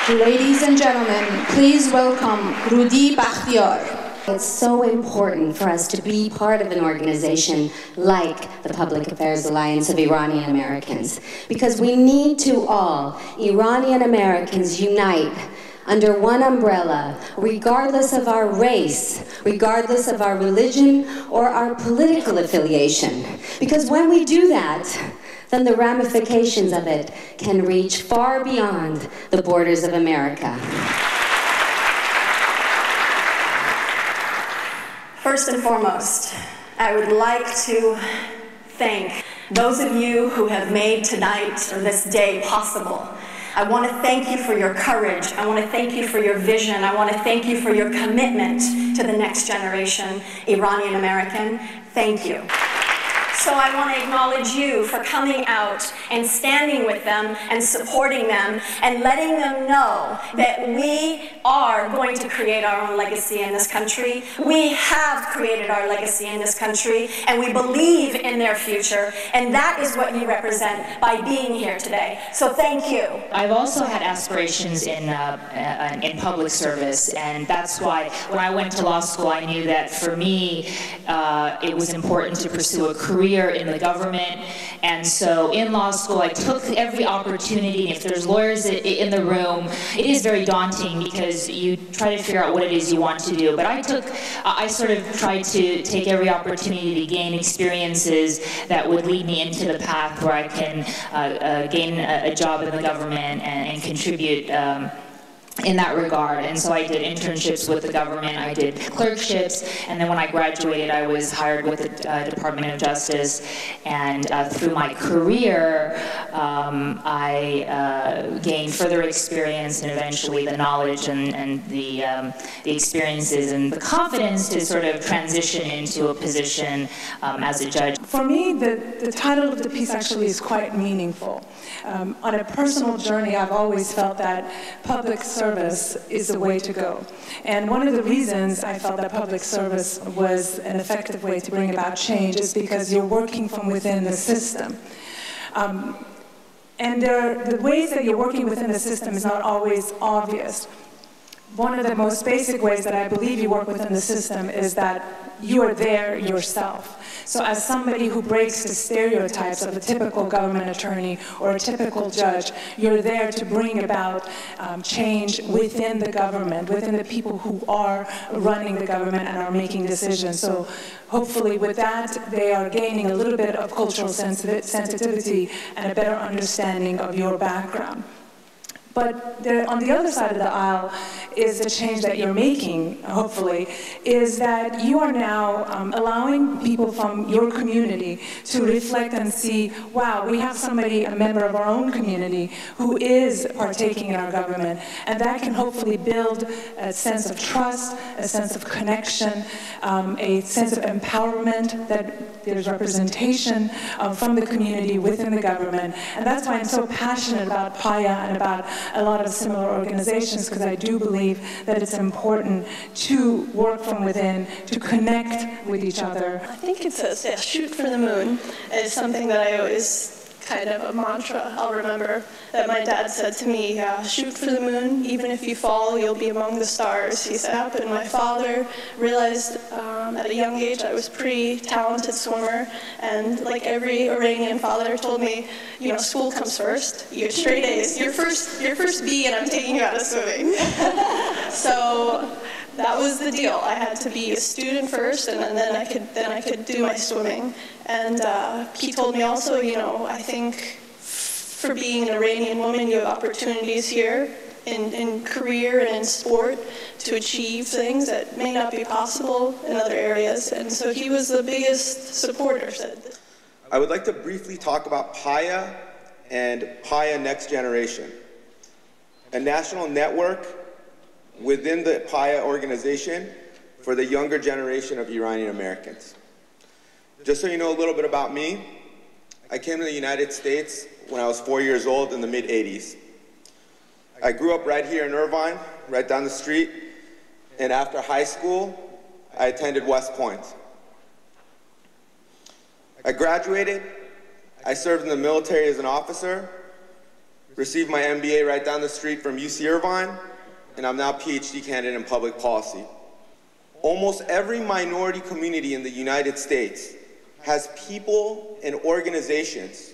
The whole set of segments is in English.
Ladies and gentlemen, please welcome Rudi Bakhtiar. It's so important for us to be part of an organization like the Public Affairs Alliance of Iranian-Americans, because we need to all, Iranian-Americans, unite under one umbrella, regardless of our race, regardless of our religion or our political affiliation. Because when we do that, then the ramifications of it can reach far beyond the borders of America. First and foremost, I would like to thank those of you who have made tonight or this day possible. I want to thank you for your courage. I want to thank you for your vision. I want to thank you for your commitment to the next generation, Iranian-American. Thank you. So I want to acknowledge you for coming out and standing with them and supporting them and letting them know that we are going to create our own legacy in this country. We have created our legacy in this country, and we believe in their future, and that is what you represent by being here today. So thank you. I've also had aspirations in public service, and that's why when I went to law school, I knew that for me, it was important to pursue a career in the government. And so in law school, I took every opportunity. And if there's lawyers in the room, it is very daunting because you try to figure out what it is you want to do. But I sort of tried to take every opportunity to gain experiences that would lead me into the path where I can gain a job in the government and contribute in that regard. And so I did internships with the government, I did clerkships, and then when I graduated, I was hired with the Department of Justice. And through my career, I gained further experience and eventually the knowledge and the experiences and the confidence to sort of transition into a position as a judge. For me, the title of the piece actually is quite meaningful. On a personal journey, I've always felt that public service is the way to go. And one of the reasons I felt that public service was an effective way to bring about change is because you're working from within the system. And the ways that you're working within the system is not always obvious. One of the most basic ways that I believe you work within the system is that you are there yourself. So as somebody who breaks the stereotypes of a typical government attorney or a typical judge, you're there to bring about change within the government, within the people who are running the government and are making decisions. So hopefully with that, they are gaining a little bit of cultural sensitivity and a better understanding of your background. But on the other side of the aisle is the change that you're making, hopefully, is that you are now allowing people from your community to reflect and see, wow, we have somebody, a member of our own community, who is partaking in our government. And that can hopefully build a sense of trust, a sense of connection, a sense of empowerment, that there's representation from the community within the government. And that's why I'm so passionate about PAAIA and about a lot of similar organizations, because I do believe that it's important to work from within, to connect with each other. I think it says, yeah, shoot for the moon is something that I always kind of a mantra I'll remember that my dad said to me, shoot for the moon, even if you fall, you'll be among the stars. He said, and my father realized at a young age I was a pretty talented swimmer, and like every Iranian father told me, you know, school comes first, you get straight A's, your first B and I'm taking you out of swimming. So that was the deal. I had to be a student first, and then I could do my swimming. And he told me also, you know, I think for being an Iranian woman, you have opportunities here in career and in sport to achieve things that may not be possible in other areas. And so he was the biggest supporter. I would like to briefly talk about PAAIA and PAAIA Next Generation, a national network within the PAAIA organization for the younger generation of Iranian Americans. Just so you know a little bit about me, I came to the United States when I was 4 years old in the mid-'80s. I grew up right here in Irvine, right down the street, and after high school, I attended West Point. I graduated, I served in the military as an officer, received my MBA right down the street from UC Irvine, and I'm now a PhD candidate in public policy. Almost every minority community in the United States has people and organizations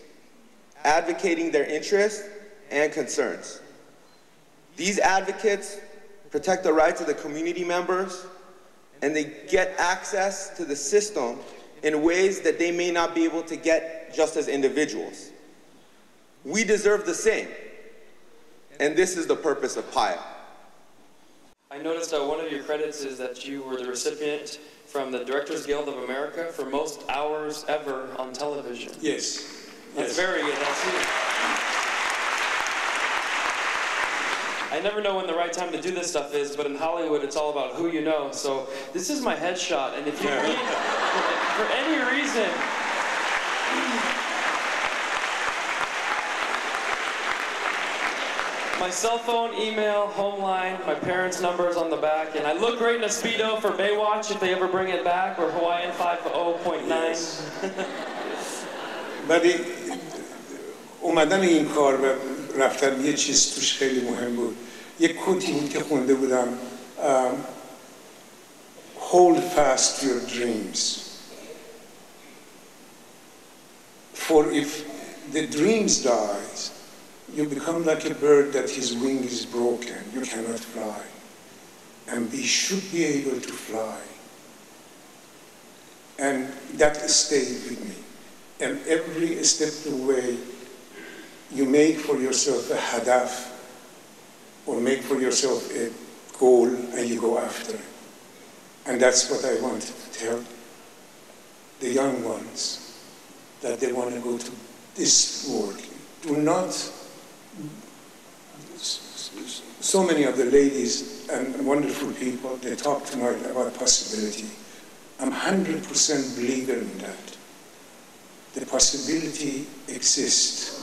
advocating their interests and concerns. These advocates protect the rights of the community members, and they get access to the system in ways that they may not be able to get just as individuals. We deserve the same, and this is the purpose of PAAIA. I noticed that one of your credits is that you were the recipient from the Directors Guild of America for most hours ever on television. Yes. That's very good. That's you. I never know when the right time to do this stuff is, but in Hollywood it's all about who you know. So this is my headshot, and if you read, for any reason, my cell phone, email, home line, my parents' numbers on the back, and I look great in a Speedo for Baywatch if they ever bring it back, or Hawaiian 5.0.9. Yes. ولی اومدن این کار و رفتن یه چیز توش خیلی مهم بود. یه کوتی بود که خونده بودم Hold fast your dreams. For if the dreams dies, you become like a bird that his wing is broken. You cannot fly. And we should be able to fly. And that stayed with me. And every step of the way, you make for yourself a hadaf, or make for yourself a goal, and you go after it. And that's what I wanted to tell the young ones, that they want to go to this world. Do not, so many of the ladies and wonderful people, they talk tonight about possibility. I'm 100% believer in that. The possibility exists.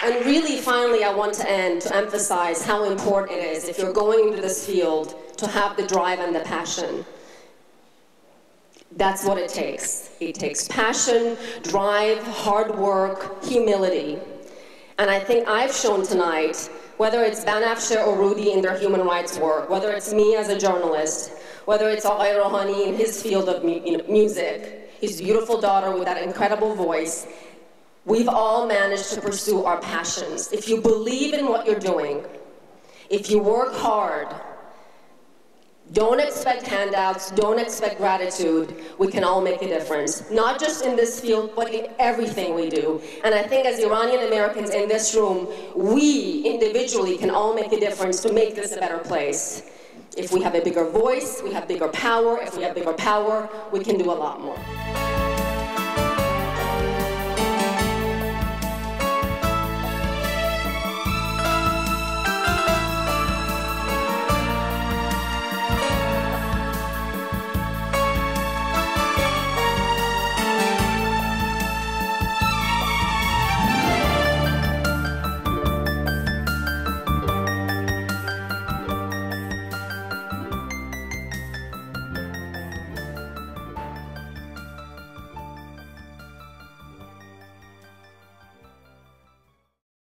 And really, finally, I want to end to emphasize how important it is, if you're going into this field, to have the drive and the passion. That's what it takes. It takes passion, drive, hard work, humility. And I think I've shown tonight, whether it's Banafsheh or Rudy in their human rights work, whether it's me as a journalist, whether it's Aghay Rohani in his field of music, his beautiful daughter with that incredible voice, we've all managed to pursue our passions. If you believe in what you're doing, if you work hard, don't expect handouts, don't expect gratitude, we can all make a difference. Not just in this field, but in everything we do. And I think as Iranian Americans in this room, we individually can all make a difference to make this a better place. If we have a bigger voice, we have bigger power. If we have bigger power, we can do a lot more.